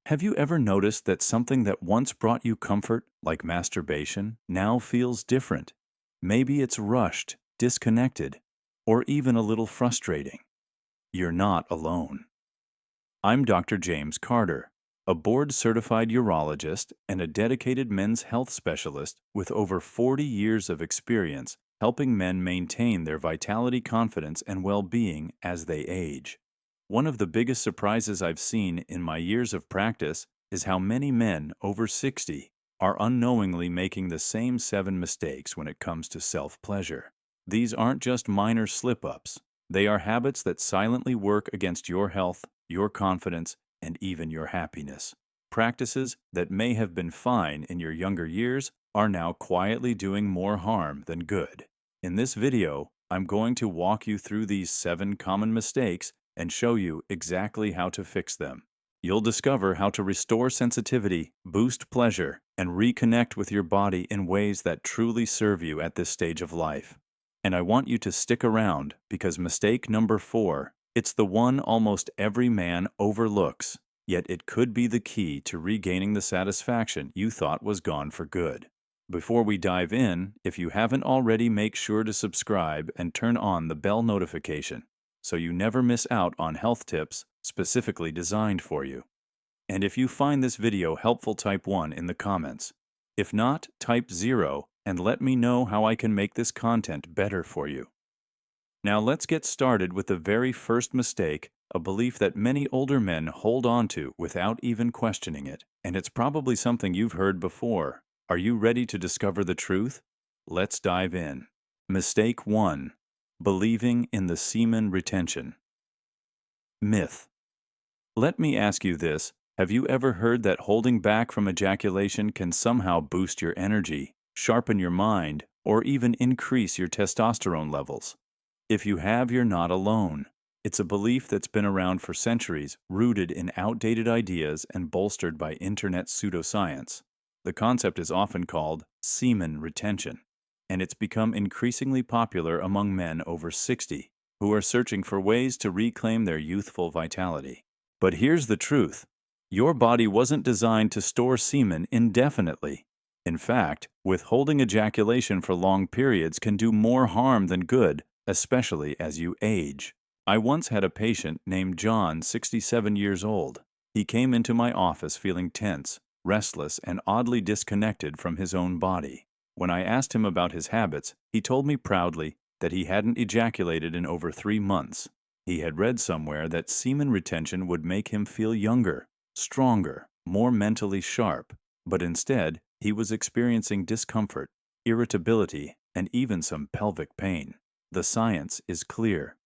Have you ever noticed that something that once brought you comfort, like masturbation, now feels different? Maybe it's rushed, disconnected, or even a little frustrating. You're not alone. I'm Dr. James Carter, a board-certified urologist and a dedicated men's health specialist with over 40 years of experience helping men maintain their vitality, confidence, and well-being as they age. One of the biggest surprises I've seen in my years of practice is how many men over 60 are unknowingly making the same 7 mistakes when it comes to self-pleasure. These aren't just minor slip-ups. They are habits that silently work against your health, your confidence, and even your happiness. Practices that may have been fine in your younger years are now quietly doing more harm than good. In this video, I'm going to walk you through these 7 common mistakes and show you exactly how to fix them. You'll discover how to restore sensitivity, boost pleasure, and reconnect with your body in ways that truly serve you at this stage of life. And I want you to stick around because mistake number 4, it's the one almost every man overlooks, yet it could be the key to regaining the satisfaction you thought was gone for good. Before we dive in, if you haven't already, make sure to subscribe and turn on the bell notification so you never miss out on health tips specifically designed for you. And if you find this video helpful, type 1 in the comments. If not, type 0 and let me know how I can make this content better for you. Now let's get started with the very first mistake, a belief that many older men hold on to without even questioning it. And it's probably something you've heard before. Are you ready to discover the truth? Let's dive in. Mistake 1. Believing in the semen retention. Myth. Let me ask you this. Have you ever heard that holding back from ejaculation can somehow boost your energy, sharpen your mind, or even increase your testosterone levels? If you have, you're not alone. It's a belief that's been around for centuries, rooted in outdated ideas and bolstered by internet pseudoscience. The concept is often called semen retention, and it's become increasingly popular among men over 60 who are searching for ways to reclaim their youthful vitality. But here's the truth. Your body wasn't designed to store semen indefinitely. In fact, withholding ejaculation for long periods can do more harm than good, especially as you age. I once had a patient named John, 67 years old. He came into my office feeling tense, restless, and oddly disconnected from his own body. When I asked him about his habits, he told me proudly that he hadn't ejaculated in over 3 months. He had read somewhere that semen retention would make him feel younger, stronger, more mentally sharp, but instead, he was experiencing discomfort, irritability, and even some pelvic pain. The science is clear.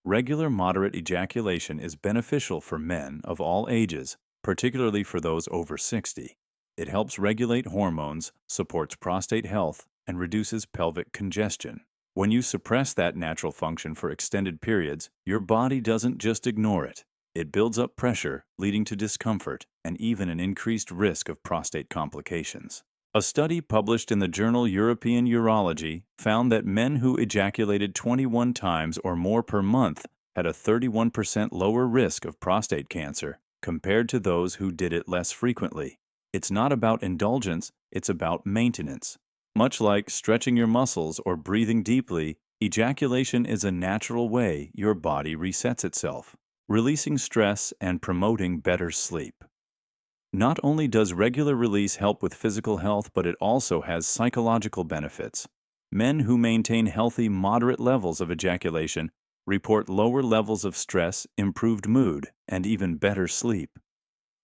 Regular moderate ejaculation is beneficial for men of all ages, particularly for those over 60. It helps regulate hormones, supports prostate health, and reduces pelvic congestion. When you suppress that natural function for extended periods, your body doesn't just ignore it. It builds up pressure, leading to discomfort and even an increased risk of prostate complications. A study published in the journal European Urology found that men who ejaculated 21 times or more per month had a 31% lower risk of prostate cancer compared to those who did it less frequently. It's not about indulgence, it's about maintenance. Much like stretching your muscles or breathing deeply, ejaculation is a natural way your body resets itself, releasing stress and promoting better sleep. Not only does regular release help with physical health, but it also has psychological benefits. Men who maintain healthy, moderate levels of ejaculation report lower levels of stress, improved mood, and even better sleep.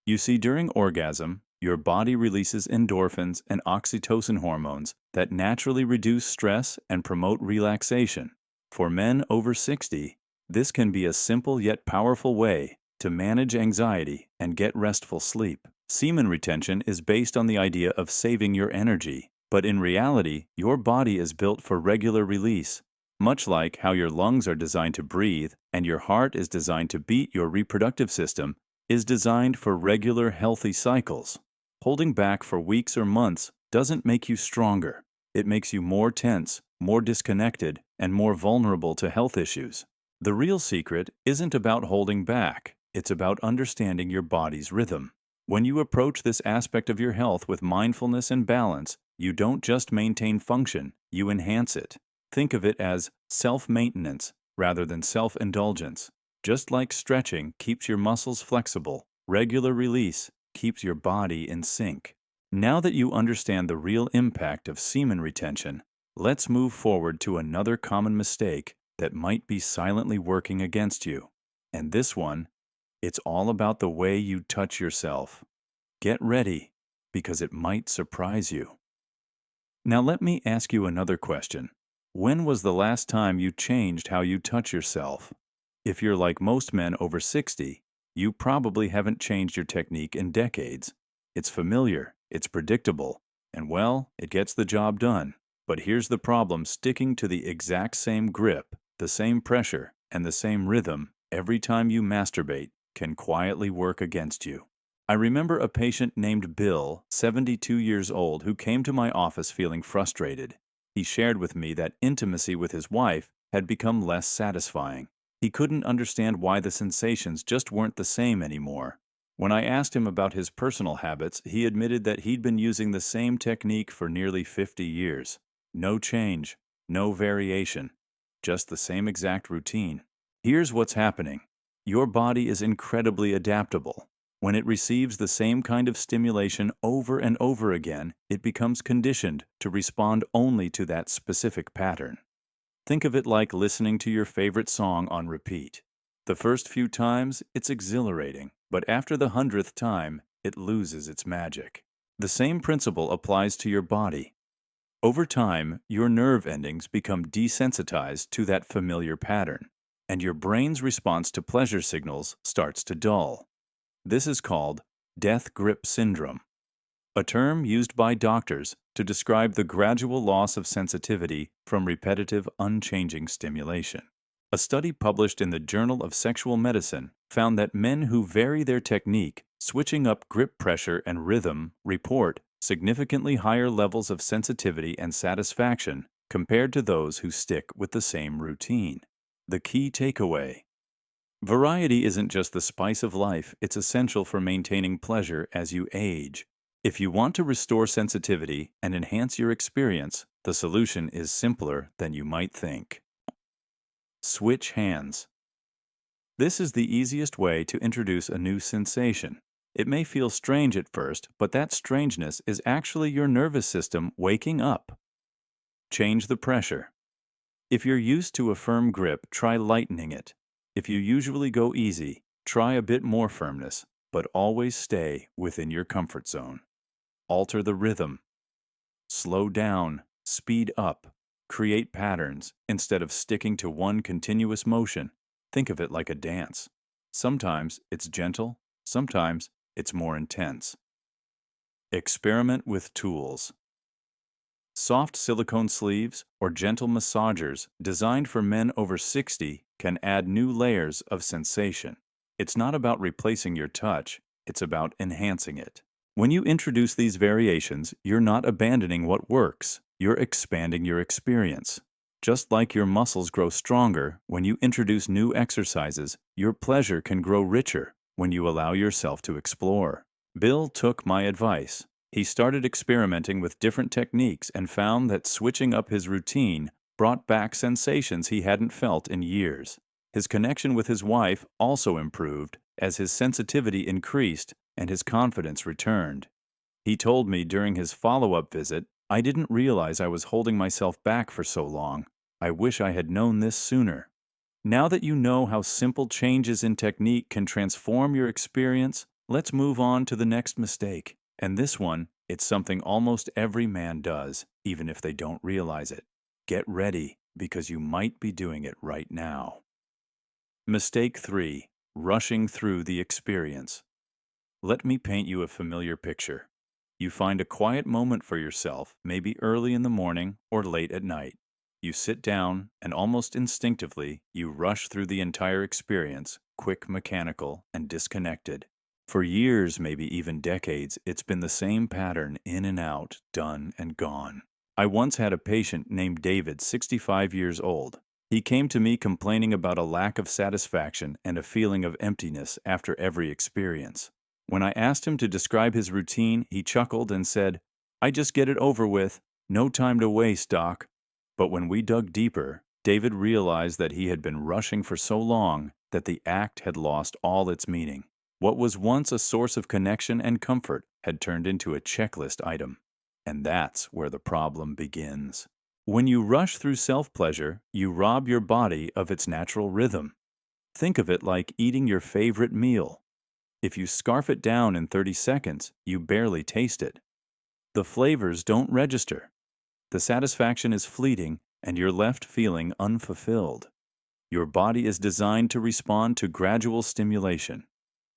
You see, during orgasm, your body releases endorphins and oxytocin hormones that naturally reduce stress and promote relaxation. For men over 60, this can be a simple yet powerful way to manage anxiety and get restful sleep. Semen retention is based on the idea of saving your energy, but in reality, your body is built for regular release. Much like how your lungs are designed to breathe and your heart is designed to beat, your reproductive system is designed for regular, healthy cycles. Holding back for weeks or months doesn't make you stronger. It makes you more tense, more disconnected, and more vulnerable to health issues. The real secret isn't about holding back. It's about understanding your body's rhythm. When you approach this aspect of your health with mindfulness and balance, you don't just maintain function, you enhance it. Think of it as self-maintenance rather than self-indulgence. Just like stretching keeps your muscles flexible, regular release keeps your body in sync. Now that you understand the real impact of semen retention, let's move forward to another common mistake that might be silently working against you. And this one, it's all about the way you touch yourself. Get ready, because it might surprise you. Now let me ask you another question. When was the last time you changed how you touch yourself? If you're like most men over 60, you probably haven't changed your technique in decades. It's familiar, it's predictable, and well, it gets the job done. But here's the problem: sticking to the exact same grip, the same pressure, and the same rhythm every time you masturbate can quietly work against you. I remember a patient named Bill, 72 years old, who came to my office feeling frustrated. He shared with me that intimacy with his wife had become less satisfying. He couldn't understand why the sensations just weren't the same anymore. When I asked him about his personal habits, he admitted that he'd been using the same technique for nearly 50 years. No change, no variation, just the same exact routine. Here's what's happening. Your body is incredibly adaptable. When it receives the same kind of stimulation over and over again, it becomes conditioned to respond only to that specific pattern. Think of it like listening to your favorite song on repeat. The first few times, it's exhilarating, but after the 100th time, it loses its magic. The same principle applies to your body. Over time, your nerve endings become desensitized to that familiar pattern, and your brain's response to pleasure signals starts to dull. This is called death grip syndrome, a term used by doctors to describe the gradual loss of sensitivity from repetitive, unchanging stimulation. A study published in the Journal of Sexual Medicine found that men who vary their technique, switching up grip pressure and rhythm, report significantly higher levels of sensitivity and satisfaction compared to those who stick with the same routine. The key takeaway: variety isn't just the spice of life, it's essential for maintaining pleasure as you age. If you want to restore sensitivity and enhance your experience, the solution is simpler than you might think. Switch hands. This is the easiest way to introduce a new sensation. It may feel strange at first, but that strangeness is actually your nervous system waking up. Change the pressure. If you're used to a firm grip, try lightening it. If you usually go easy, try a bit more firmness, but always stay within your comfort zone. Alter the rhythm. Slow down, speed up, create patterns instead of sticking to one continuous motion. Think of it like a dance. Sometimes it's gentle, sometimes it's more intense. Experiment with tools. Soft silicone sleeves or gentle massagers designed for men over 60 can add new layers of sensation. It's not about replacing your touch, it's about enhancing it. When you introduce these variations, you're not abandoning what works, you're expanding your experience. Just like your muscles grow stronger when you introduce new exercises, your pleasure can grow richer when you allow yourself to explore. Bill took my advice. He started experimenting with different techniques and found that switching up his routine brought back sensations he hadn't felt in years. His connection with his wife also improved as his sensitivity increased and his confidence returned. He told me during his follow-up visit, "I didn't realize I was holding myself back for so long. I wish I had known this sooner." Now that you know how simple changes in technique can transform your experience, let's move on to the next mistake. And this one, it's something almost every man does, even if they don't realize it. Get ready, because you might be doing it right now. Mistake 3. Rushing through the experience. Let me paint you a familiar picture. You find a quiet moment for yourself, maybe early in the morning or late at night. You sit down, and almost instinctively, you rush through the entire experience, quick, mechanical, and disconnected. For years, maybe even decades, it's been the same pattern, in and out, done and gone. I once had a patient named David, 65 years old. He came to me complaining about a lack of satisfaction and a feeling of emptiness after every experience. When I asked him to describe his routine, he chuckled and said, "I just get it over with. No time to waste, Doc." But when we dug deeper, David realized that he had been rushing for so long that the act had lost all its meaning. What was once a source of connection and comfort had turned into a checklist item. And that's where the problem begins. When you rush through self-pleasure, you rob your body of its natural rhythm. Think of it like eating your favorite meal. If you scarf it down in 30 seconds, you barely taste it. The flavors don't register. The satisfaction is fleeting, and you're left feeling unfulfilled. Your body is designed to respond to gradual stimulation.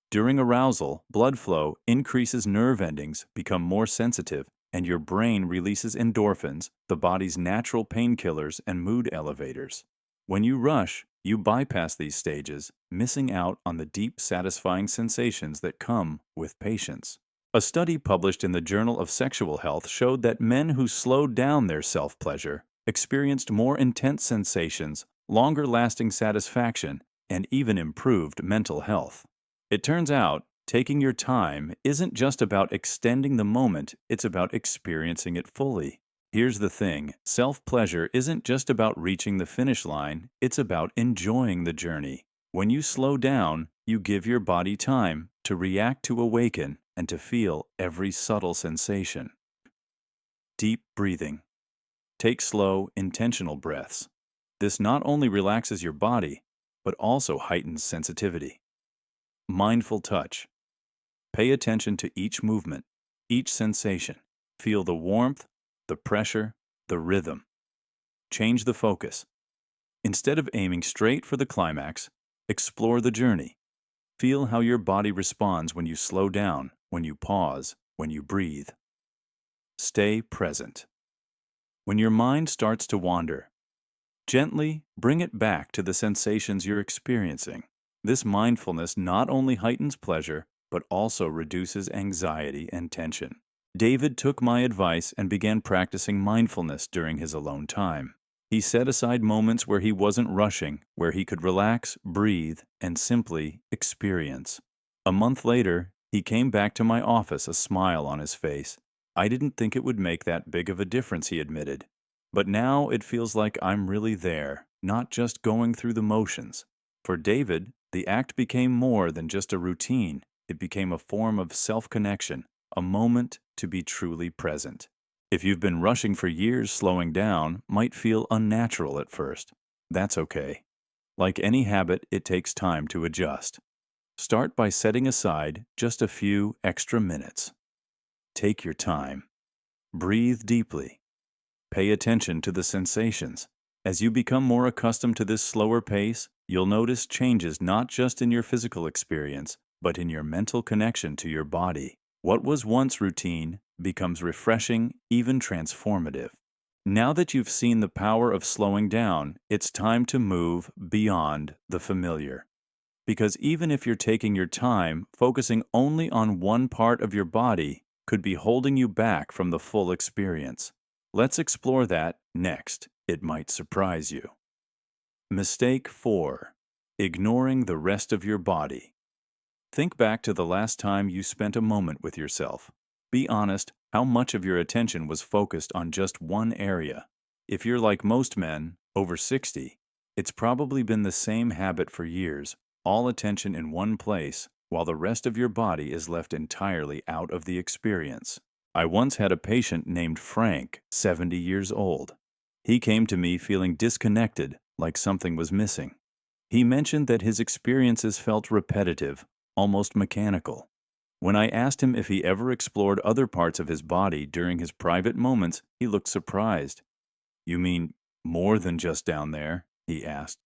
During arousal, blood flow increases, nerve endings become more sensitive, and your brain releases endorphins, the body's natural painkillers and mood elevators. When you rush, you bypass these stages, missing out on the deep, satisfying sensations that come with patience. A study published in the Journal of Sexual Health showed that men who slowed down their self-pleasure experienced more intense sensations, longer-lasting satisfaction, and even improved mental health. It turns out, taking your time isn't just about extending the moment, it's about experiencing it fully. Here's the thing, self-pleasure isn't just about reaching the finish line, it's about enjoying the journey. When you slow down, you give your body time to react, to awaken, and to feel every subtle sensation. Deep breathing. Take slow, intentional breaths. This not only relaxes your body, but also heightens sensitivity. Mindful touch. Pay attention to each movement, each sensation. Feel the warmth, the pressure, the rhythm. Change the focus. Instead of aiming straight for the climax, explore the journey. Feel how your body responds when you slow down, when you pause, when you breathe. Stay present. When your mind starts to wander, gently bring it back to the sensations you're experiencing. This mindfulness not only heightens pleasure, but also reduces anxiety and tension. David took my advice and began practicing mindfulness during his alone time. He set aside moments where he wasn't rushing, where he could relax, breathe, and simply experience. A month later, he came back to my office, a smile on his face. "I didn't think it would make that big of a difference," he admitted. "But now it feels like I'm really there, not just going through the motions." For David, the act became more than just a routine. It became a form of self-connection, a moment to be truly present. If you've been rushing for years, slowing down might feel unnatural at first. That's okay. Like any habit, it takes time to adjust. Start by setting aside just a few extra minutes. Take your time. Breathe deeply. Pay attention to the sensations. As you become more accustomed to this slower pace, you'll notice changes not just in your physical experience, but in your mental connection to your body. What was once routine becomes refreshing, even transformative. Now that you've seen the power of slowing down, it's time to move beyond the familiar. Because even if you're taking your time, focusing only on one part of your body could be holding you back from the full experience. Let's explore that next. It might surprise you. Mistake 4. Ignoring the rest of your body. Think back to the last time you spent a moment with yourself. Be honest, how much of your attention was focused on just one area? If you're like most men, over 60, it's probably been the same habit for years, all attention in one place, while the rest of your body is left entirely out of the experience. I once had a patient named Frank, 70 years old. He came to me feeling disconnected, like something was missing. He mentioned that his experiences felt repetitive, almost mechanical. When I asked him if he ever explored other parts of his body during his private moments, he looked surprised. "You mean more than just down there?" he asked.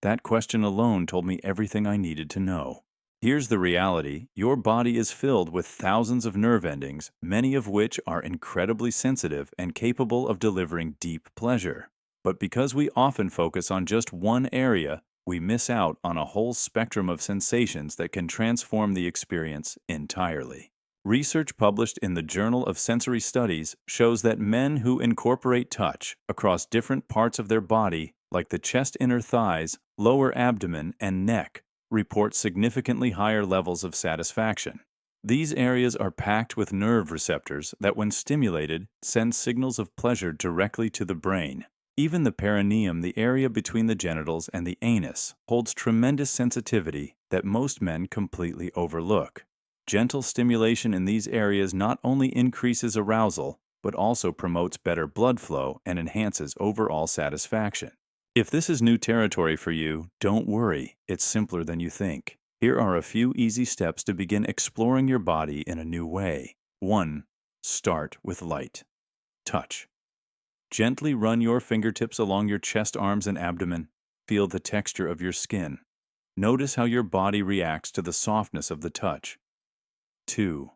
That question alone told me everything I needed to know. Here's the reality. Your body is filled with thousands of nerve endings, many of which are incredibly sensitive and capable of delivering deep pleasure. But because we often focus on just one area, we miss out on a whole spectrum of sensations that can transform the experience entirely. Research published in the Journal of Sensory Studies shows that men who incorporate touch across different parts of their body, like the chest, inner thighs, lower abdomen, and neck, report significantly higher levels of satisfaction. These areas are packed with nerve receptors that, when stimulated, send signals of pleasure directly to the brain. Even the perineum, the area between the genitals and the anus, holds tremendous sensitivity that most men completely overlook. Gentle stimulation in these areas not only increases arousal, but also promotes better blood flow and enhances overall satisfaction. If this is new territory for you, don't worry, it's simpler than you think. Here are a few easy steps to begin exploring your body in a new way. 1. Start with light. Touch. Gently run your fingertips along your chest, arms, and abdomen. Feel the texture of your skin. Notice how your body reacts to the softness of the touch. 2.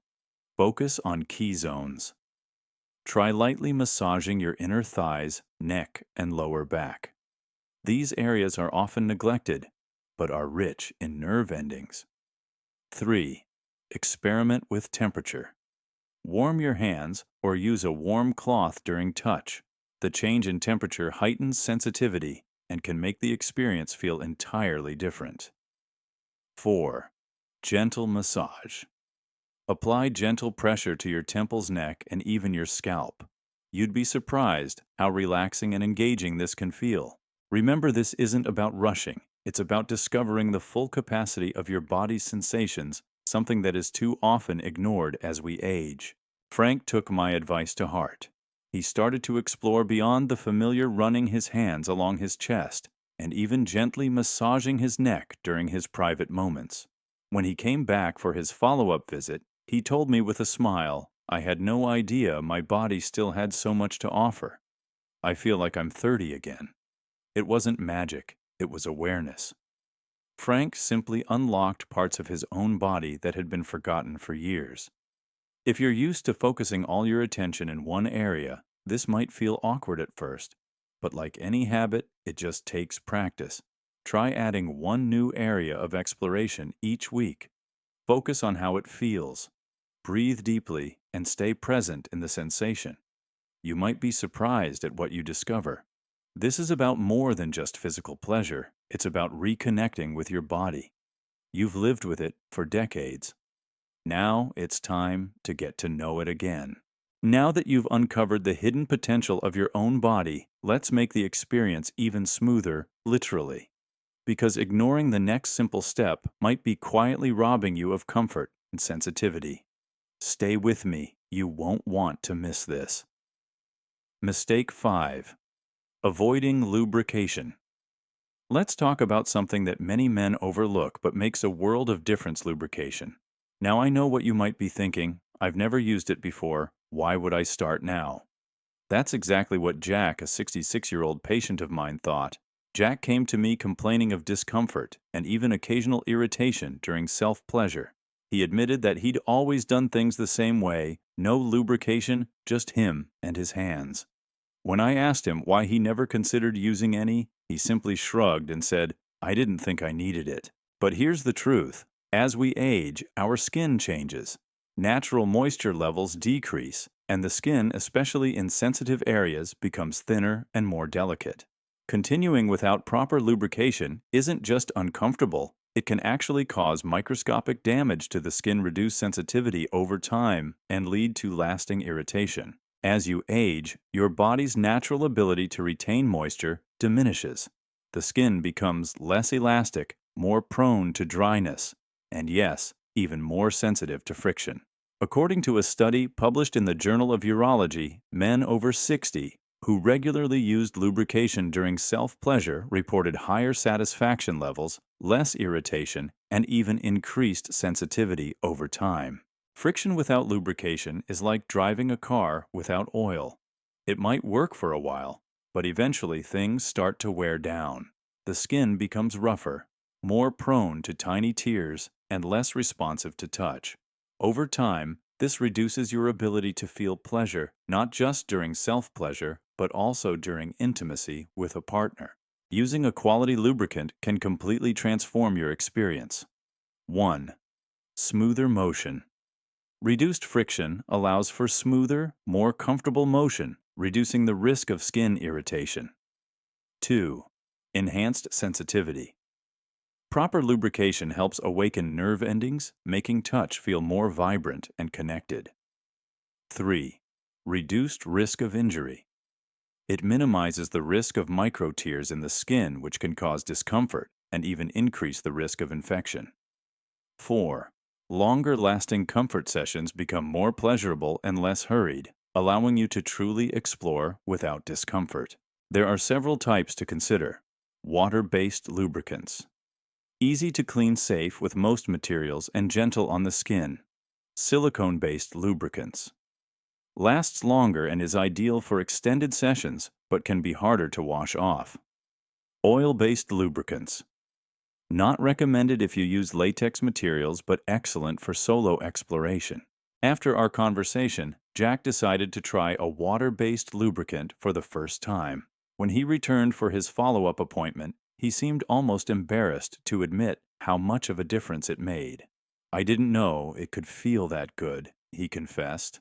Focus on key zones. Try lightly massaging your inner thighs, neck, and lower back. These areas are often neglected, but are rich in nerve endings. 3. Experiment with temperature. Warm your hands or use a warm cloth during touch. The change in temperature heightens sensitivity and can make the experience feel entirely different. 4. Gentle massage. Apply gentle pressure to your temples, neck, and even your scalp. You'd be surprised how relaxing and engaging this can feel. Remember, this isn't about rushing. It's about discovering the full capacity of your body's sensations, something that is too often ignored as we age. Frank took my advice to heart. He started to explore beyond the familiar, running his hands along his chest and even gently massaging his neck during his private moments. When he came back for his follow-up visit, he told me with a smile, "I had no idea my body still had so much to offer. I feel like I'm 30 again." It wasn't magic, it was awareness. Frank simply unlocked parts of his own body that had been forgotten for years. If you're used to focusing all your attention in one area, this might feel awkward at first, but like any habit, it just takes practice. Try adding one new area of exploration each week. Focus on how it feels. Breathe deeply and stay present in the sensation. You might be surprised at what you discover. This is about more than just physical pleasure. It's about reconnecting with your body. You've lived with it for decades. Now it's time to get to know it again. Now that you've uncovered the hidden potential of your own body, let's make the experience even smoother, literally. Because ignoring the next simple step might be quietly robbing you of comfort and sensitivity. Stay with me. You won't want to miss this. Mistake 5. Avoiding lubrication. Let's talk about something that many men overlook but makes a world of difference: lubrication. Now, I know what you might be thinking. I've never used it before. Why would I start now? That's exactly what Jack, a 66-year-old patient of mine, thought. Jack came to me complaining of discomfort and even occasional irritation during self-pleasure. He admitted that he'd always done things the same way, no lubrication, just him and his hands. When I asked him why he never considered using any, he simply shrugged and said, "I didn't think I needed it." But here's the truth. As we age, our skin changes. Natural moisture levels decrease, and the skin, especially in sensitive areas, becomes thinner and more delicate. Continuing without proper lubrication isn't just uncomfortable, it can actually cause microscopic damage to the skin, reduce sensitivity over time, and lead to lasting irritation. As you age, your body's natural ability to retain moisture diminishes. The skin becomes less elastic, more prone to dryness, and yes, even more sensitive to friction. According to a study published in the Journal of Urology, men over 60 who regularly used lubrication during self-pleasure reported higher satisfaction levels, less irritation, and even increased sensitivity over time. Friction without lubrication is like driving a car without oil. It might work for a while, but eventually things start to wear down. The skin becomes rougher, more prone to tiny tears, and less responsive to touch. Over time, this reduces your ability to feel pleasure, not just during self-pleasure, but also during intimacy with a partner. Using a quality lubricant can completely transform your experience. 1. Smoother motion. Reduced friction allows for smoother, more comfortable motion, reducing the risk of skin irritation. 2. Enhanced sensitivity. Proper lubrication helps awaken nerve endings, making touch feel more vibrant and connected. 3. Reduced risk of injury. It minimizes the risk of micro tears in the skin, which can cause discomfort and even increase the risk of infection. 4. Longer-lasting comfort sessions become more pleasurable and less hurried, allowing you to truly explore without discomfort. There are several types to consider. Water-based lubricants. Easy to clean, safe with most materials, and gentle on the skin. Silicone-based lubricants. Lasts longer and is ideal for extended sessions, but can be harder to wash off. Oil-based lubricants. Not recommended if you use latex materials, but excellent for solo exploration. After our conversation, Jack decided to try a water-based lubricant for the first time. When he returned for his follow-up appointment, he seemed almost embarrassed to admit how much of a difference it made. "I didn't know it could feel that good," he confessed.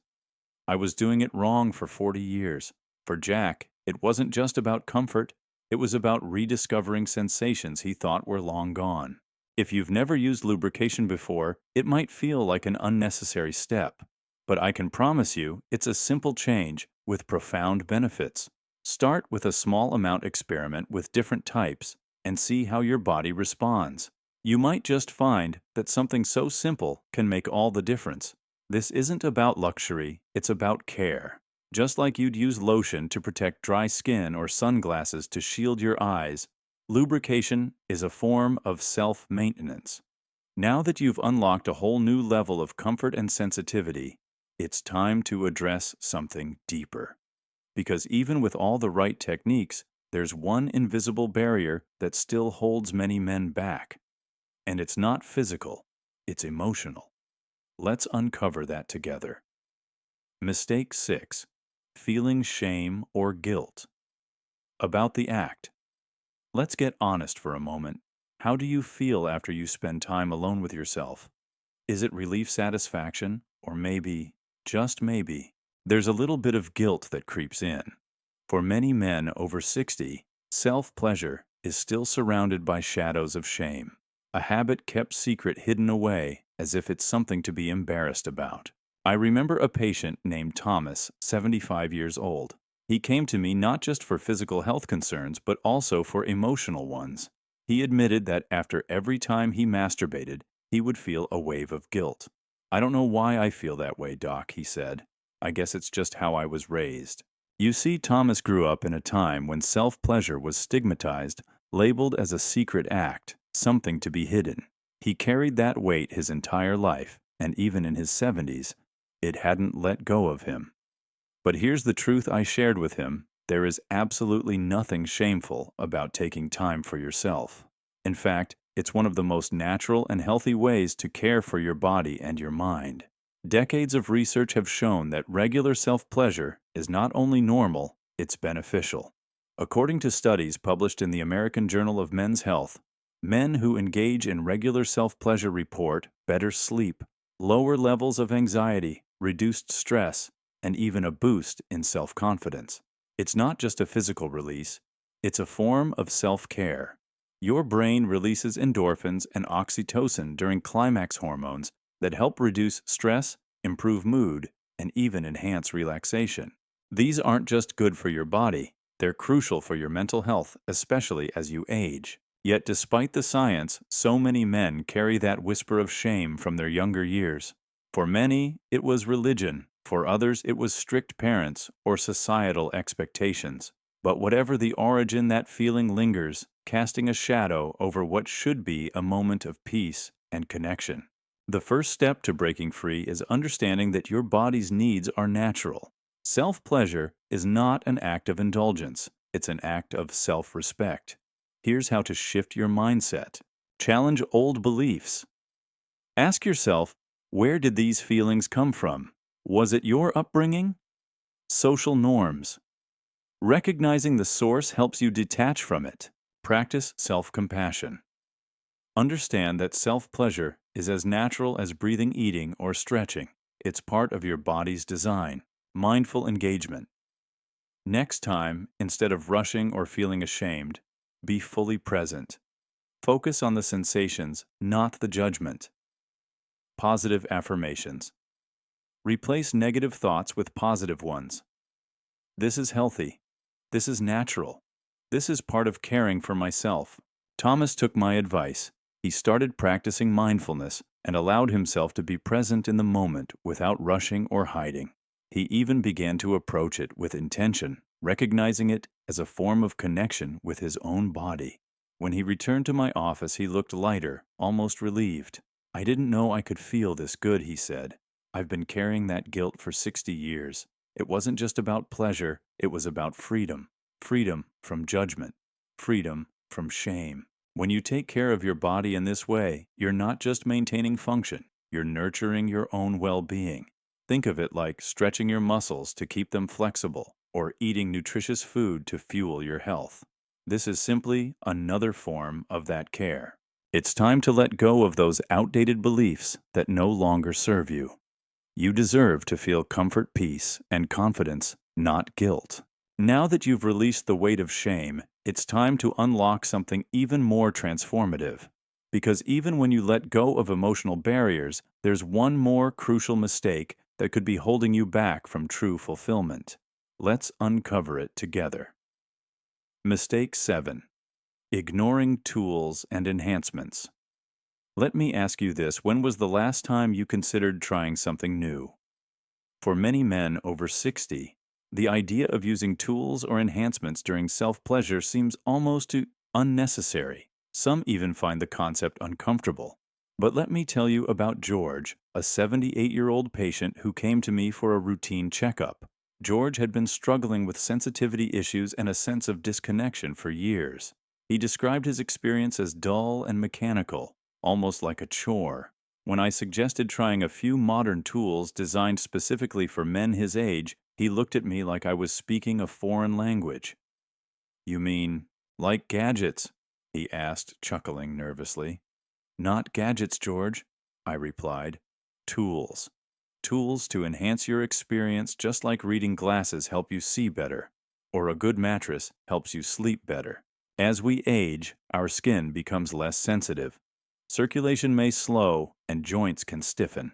"I was doing it wrong for 40 years. For Jack, it wasn't just about comfort, it was about rediscovering sensations he thought were long gone. If you've never used lubrication before, it might feel like an unnecessary step. But I can promise you, it's a simple change with profound benefits. Start with a small amount experiment with different types and see how your body responds. You might just find that something so simple can make all the difference. This isn't about luxury, it's about care. Just like you'd use lotion to protect dry skin or sunglasses to shield your eyes, lubrication is a form of self-maintenance. Now that you've unlocked a whole new level of comfort and sensitivity, it's time to address something deeper. Because even with all the right techniques, there's one invisible barrier that still holds many men back. And it's not physical, it's emotional. Let's uncover that together. Mistake 6. Feeling shame or guilt. About the act. Let's get honest for a moment. How do you feel after you spend time alone with yourself? Is it relief, satisfaction, or maybe, just maybe, there's a little bit of guilt that creeps in? For many men over 60, self-pleasure is still surrounded by shadows of shame, a habit kept secret, hidden away, as if it's something to be embarrassed about. I remember a patient named Thomas, 75 years old. He came to me not just for physical health concerns, but also for emotional ones. He admitted that after every time he masturbated, he would feel a wave of guilt. "I don't know why I feel that way, Doc," he said. "I guess it's just how I was raised." You see, Thomas grew up in a time when self-pleasure was stigmatized, labeled as a secret act, something to be hidden. He carried that weight his entire life, and even in his 70s, it hadn't let go of him. But here's the truth I shared with him. There is absolutely nothing shameful about taking time for yourself. In fact, it's one of the most natural and healthy ways to care for your body and your mind. Decades of research have shown that regular self-pleasure is not only normal, it's beneficial. According to studies published in the American Journal of Men's Health, men who engage in regular self-pleasure report better sleep, lower levels of anxiety, reduced stress, and even a boost in self-confidence. It's not just a physical release, it's a form of self-care. Your brain releases endorphins and oxytocin during climax hormones that help reduce stress, improve mood, and even enhance relaxation. These aren't just good for your body, they're crucial for your mental health, especially as you age. Yet despite the science, so many men carry that whisper of shame from their younger years. For many, it was religion. For others, it was strict parents or societal expectations. But whatever the origin, that feeling lingers, casting a shadow over what should be a moment of peace and connection. The first step to breaking free is understanding that your body's needs are natural. Self-pleasure is not an act of indulgence. It's an act of self-respect. Here's how to shift your mindset. Challenge old beliefs. Ask yourself, where did these feelings come from? Was it your upbringing? Social norms. Recognizing the source helps you detach from it. Practice self-compassion. Understand that self-pleasure is as natural as breathing, eating, or stretching. It's part of your body's design. Mindful engagement. Next time, instead of rushing or feeling ashamed, be fully present. Focus on the sensations, not the judgment. Positive affirmations. Replace negative thoughts with positive ones. This is healthy. This is natural. This is part of caring for myself. Thomas took my advice. He started practicing mindfulness and allowed himself to be present in the moment without rushing or hiding. He even began to approach it with intention, recognizing it as a form of connection with his own body. When he returned to my office, he looked lighter, almost relieved. "I didn't know I could feel this good," he said. "I've been carrying that guilt for 60 years. It wasn't just about pleasure, it was about freedom. Freedom from judgment. Freedom from shame." When you take care of your body in this way, you're not just maintaining function, you're nurturing your own well-being. Think of it like stretching your muscles to keep them flexible, or eating nutritious food to fuel your health. This is simply another form of that care. It's time to let go of those outdated beliefs that no longer serve you. You deserve to feel comfort, peace, and confidence, not guilt. Now that you've released the weight of shame, it's time to unlock something even more transformative. Because even when you let go of emotional barriers, there's one more crucial mistake that could be holding you back from true fulfillment. Let's uncover it together. Mistake 7. Ignoring tools and enhancements. Let me ask you this: when was the last time you considered trying something new? For many men over 60, the idea of using tools or enhancements during self-pleasure seems almost unnecessary. Some even find the concept uncomfortable. But let me tell you about George, a 78-year-old patient who came to me for a routine checkup. George had been struggling with sensitivity issues and a sense of disconnection for years. He described his experience as dull and mechanical, almost like a chore. When I suggested trying a few modern tools designed specifically for men his age, he looked at me like I was speaking a foreign language. "You mean, like gadgets?" he asked, chuckling nervously. "Not gadgets, George," I replied. "Tools. Tools to enhance your experience, just like reading glasses help you see better, or a good mattress helps you sleep better. As we age, our skin becomes less sensitive. Circulation may slow, and joints can stiffen.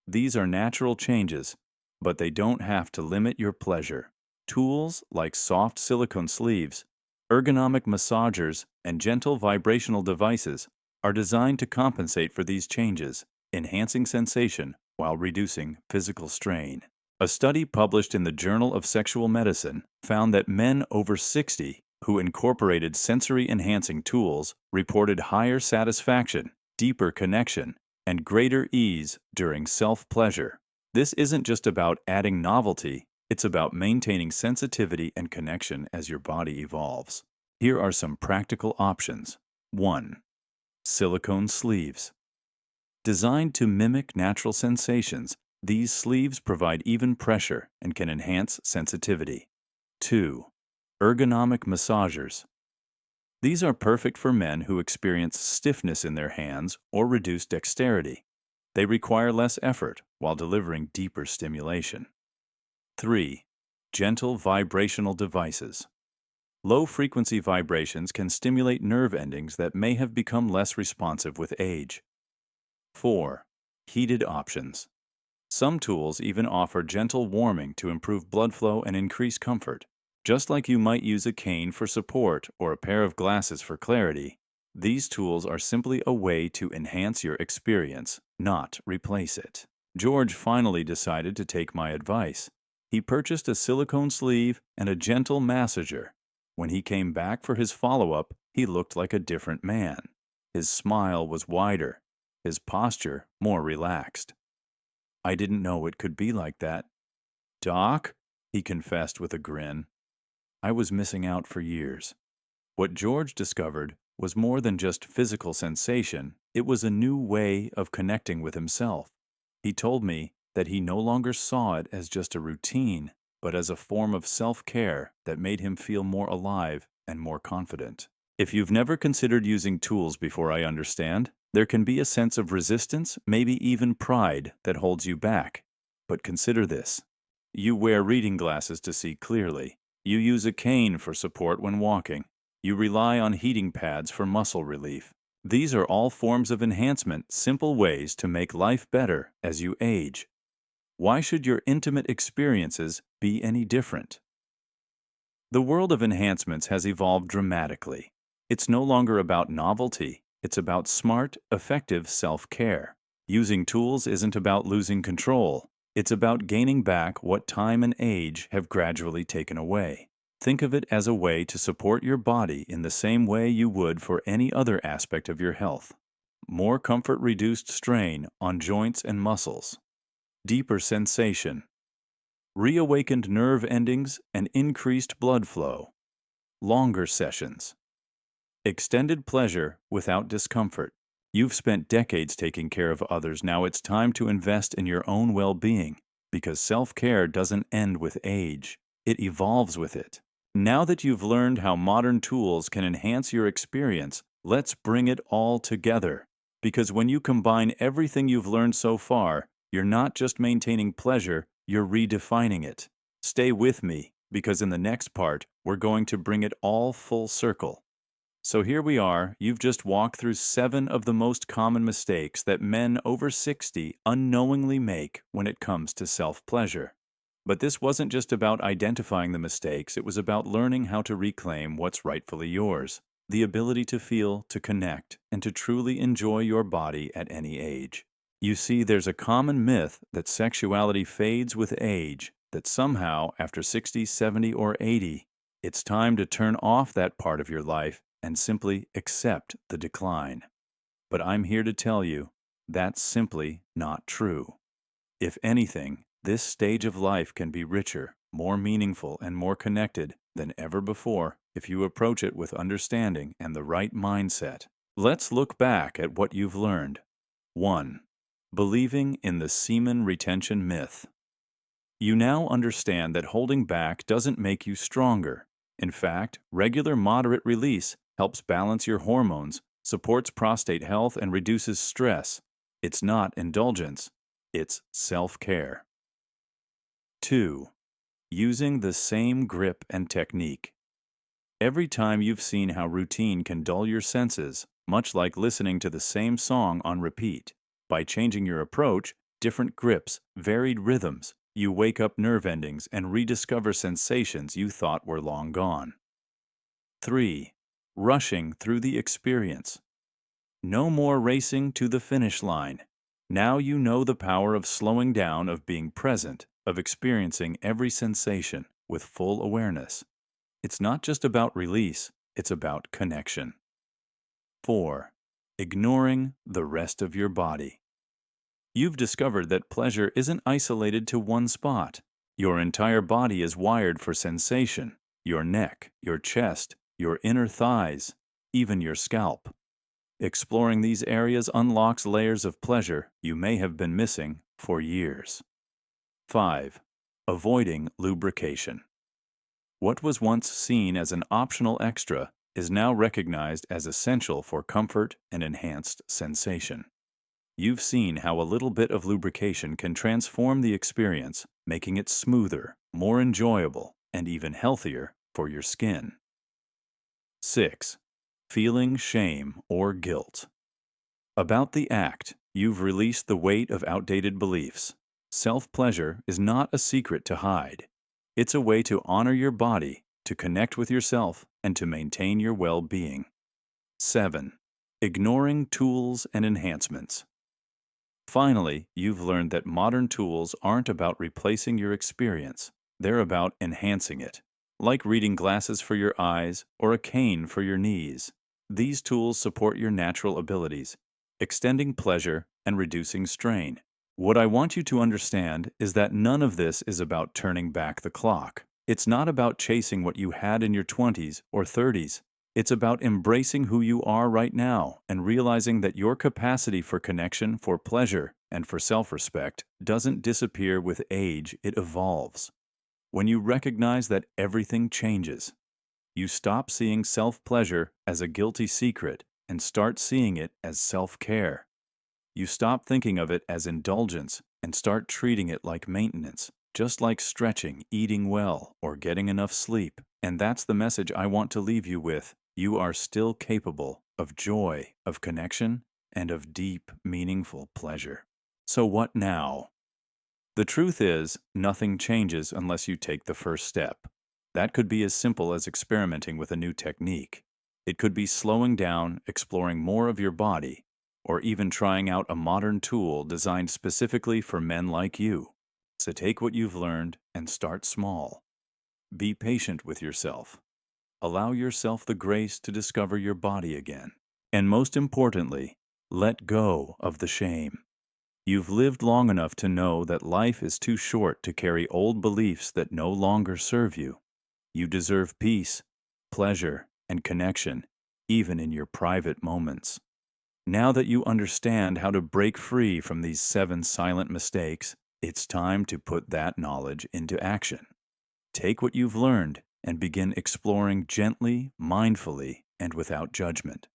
These are natural changes, but they don't have to limit your pleasure. Tools like soft silicone sleeves, ergonomic massagers, and gentle vibrational devices are designed to compensate for these changes, enhancing sensation while reducing physical strain. A study published in the Journal of Sexual Medicine found that men over 60 who incorporated sensory-enhancing tools reported higher satisfaction, deeper connection, and greater ease during self-pleasure. This isn't just about adding novelty, it's about maintaining sensitivity and connection as your body evolves. Here are some practical options. 1. Silicone sleeves. Designed to mimic natural sensations, these sleeves provide even pressure and can enhance sensitivity. 2. Ergonomic massagers. These are perfect for men who experience stiffness in their hands or reduced dexterity. They require less effort while delivering deeper stimulation. 3. Gentle vibrational devices. Low-frequency vibrations can stimulate nerve endings that may have become less responsive with age. 4. Heated options. Some tools even offer gentle warming to improve blood flow and increase comfort. Just like you might use a cane for support or a pair of glasses for clarity, these tools are simply a way to enhance your experience, not replace it. George finally decided to take my advice. He purchased a silicone sleeve and a gentle massager. When he came back for his follow-up, he looked like a different man. His smile was wider, his posture more relaxed. "I didn't know it could be like that, Doc," he confessed with a grin. I was missing out for years. What George discovered was more than just physical sensation, it was a new way of connecting with himself. He told me that he no longer saw it as just a routine, but as a form of self-care that made him feel more alive and more confident. If you've never considered using tools before, I understand, there can be a sense of resistance, maybe even pride, that holds you back. But consider this. You wear reading glasses to see clearly. You use a cane for support when walking. You rely on heating pads for muscle relief. These are all forms of enhancement, simple ways to make life better as you age. Why should your intimate experiences be any different? The world of enhancements has evolved dramatically. It's no longer about novelty, it's about smart, effective self-care. Using tools isn't about losing control, it's about gaining back what time and age have gradually taken away. Think of it as a way to support your body in the same way you would for any other aspect of your health. More comfort, reduced strain on joints and muscles. Deeper sensation. Reawakened nerve endings and increased blood flow. Longer sessions. Extended pleasure without discomfort. You've spent decades taking care of others. Now it's time to invest in your own well-being, because self-care doesn't end with age. It evolves with it. Now that you've learned how modern tools can enhance your experience, let's bring it all together. Because when you combine everything you've learned so far, you're not just maintaining pleasure, you're redefining it. Stay with me, because in the next part, we're going to bring it all full circle. So here we are, you've just walked through 7 of the most common mistakes that men over 60 unknowingly make when it comes to self-pleasure. But this wasn't just about identifying the mistakes, it was about learning how to reclaim what's rightfully yours. The ability to feel, to connect, and to truly enjoy your body at any age. You see, there's a common myth that sexuality fades with age, that somehow, after 60, 70, or 80, it's time to turn off that part of your life and simply accept the decline. But I'm here to tell you, that's simply not true. If anything, this stage of life can be richer, more meaningful, and more connected than ever before if you approach it with understanding and the right mindset. Let's look back at what you've learned. 1. Believing in the semen retention myth. You now understand that holding back doesn't make you stronger. In fact, regular moderate release helps balance your hormones, supports prostate health, and reduces stress. It's not indulgence, it's self-care. 2. Using the same grip and technique. Every time you've seen how routine can dull your senses, much like listening to the same song on repeat. By changing your approach, different grips, varied rhythms, you wake up nerve endings and rediscover sensations you thought were long gone. 3. Rushing through the experience. No more racing to the finish line. Now you know the power of slowing down, of being present, of experiencing every sensation with full awareness. It's not just about release, it's about connection. 4. Ignoring the rest of your body. You've discovered that pleasure isn't isolated to one spot. Your entire body is wired for sensation. Your neck, your chest, your inner thighs, even your scalp. Exploring these areas unlocks layers of pleasure you may have been missing for years. 5. Avoiding lubrication. What was once seen as an optional extra is now recognized as essential for comfort and enhanced sensation. You've seen how a little bit of lubrication can transform the experience, making it smoother, more enjoyable, and even healthier for your skin. 6. Feeling shame or guilt. About the act, you've released the weight of outdated beliefs. Self-pleasure is not a secret to hide. It's a way to honor your body, to connect with yourself, and to maintain your well-being. 7. Ignoring tools and enhancements. Finally, you've learned that modern tools aren't about replacing your experience. They're about enhancing it. Like reading glasses for your eyes or a cane for your knees. These tools support your natural abilities, extending pleasure and reducing strain. What I want you to understand is that none of this is about turning back the clock. It's not about chasing what you had in your 20s or 30s. It's about embracing who you are right now and realizing that your capacity for connection, for pleasure, and for self-respect doesn't disappear with age, it evolves. When you recognize that everything changes, you stop seeing self-pleasure as a guilty secret and start seeing it as self-care. You stop thinking of it as indulgence and start treating it like maintenance, just like stretching, eating well, or getting enough sleep. And that's the message I want to leave you with. You are still capable, of joy, of connection, and of deep, meaningful pleasure. So what now? The truth is, nothing changes unless you take the first step. That could be as simple as experimenting with a new technique. It could be slowing down, exploring more of your body, or even trying out a modern tool designed specifically for men like you. So take what you've learned and start small. Be patient with yourself. Allow yourself the grace to discover your body again. And most importantly, let go of the shame. You've lived long enough to know that life is too short to carry old beliefs that no longer serve you. You deserve peace, pleasure, and connection, even in your private moments. Now that you understand how to break free from these 7 silent mistakes, it's time to put that knowledge into action. Take what you've learned and begin exploring gently, mindfully, and without judgment.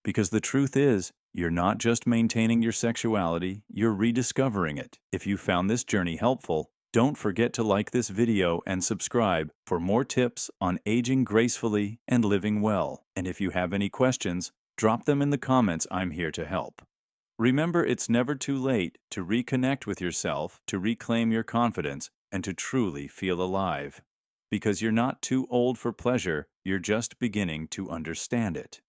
Because the truth is, you're not just maintaining your sexuality, you're rediscovering it. If you found this journey helpful, don't forget to like this video and subscribe for more tips on aging gracefully and living well. And if you have any questions, drop them in the comments. I'm here to help. Remember, it's never too late to reconnect with yourself, to reclaim your confidence, and to truly feel alive. Because you're not too old for pleasure, you're just beginning to understand it.